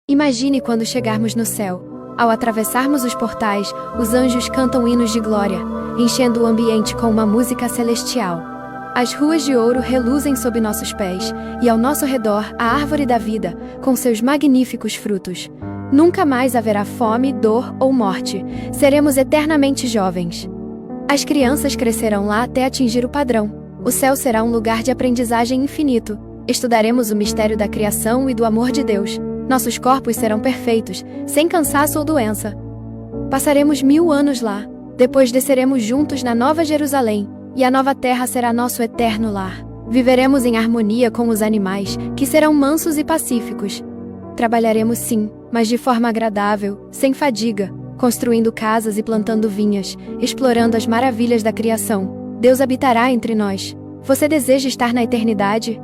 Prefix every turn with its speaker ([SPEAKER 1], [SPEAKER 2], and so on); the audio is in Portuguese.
[SPEAKER 1] Imagine quando chegarmos no céu. Ao atravessarmos os portais, os anjos cantam hinos de glória, enchendo o ambiente com uma música celestial. As ruas de ouro reluzem sob nossos pés, e ao nosso redor a árvore da vida, com seus magníficos frutos. Nunca mais haverá fome, dor ou morte. Seremos eternamente jovens. As crianças crescerão lá até atingir o padrão. O céu será um lugar de aprendizagem infinito. Estudaremos o mistério da criação e do amor de Deus. Nossos corpos serão perfeitos, sem cansaço ou doença. Passaremos 1000 anos lá. Depois desceremos juntos na Nova Jerusalém, e a nova terra será nosso eterno lar. Viveremos em harmonia com os animais, que serão mansos e pacíficos. Trabalharemos sim, mas de forma agradável, sem fadiga, construindo casas e plantando vinhas, explorando as maravilhas da criação. Deus habitará entre nós. Você deseja estar na eternidade?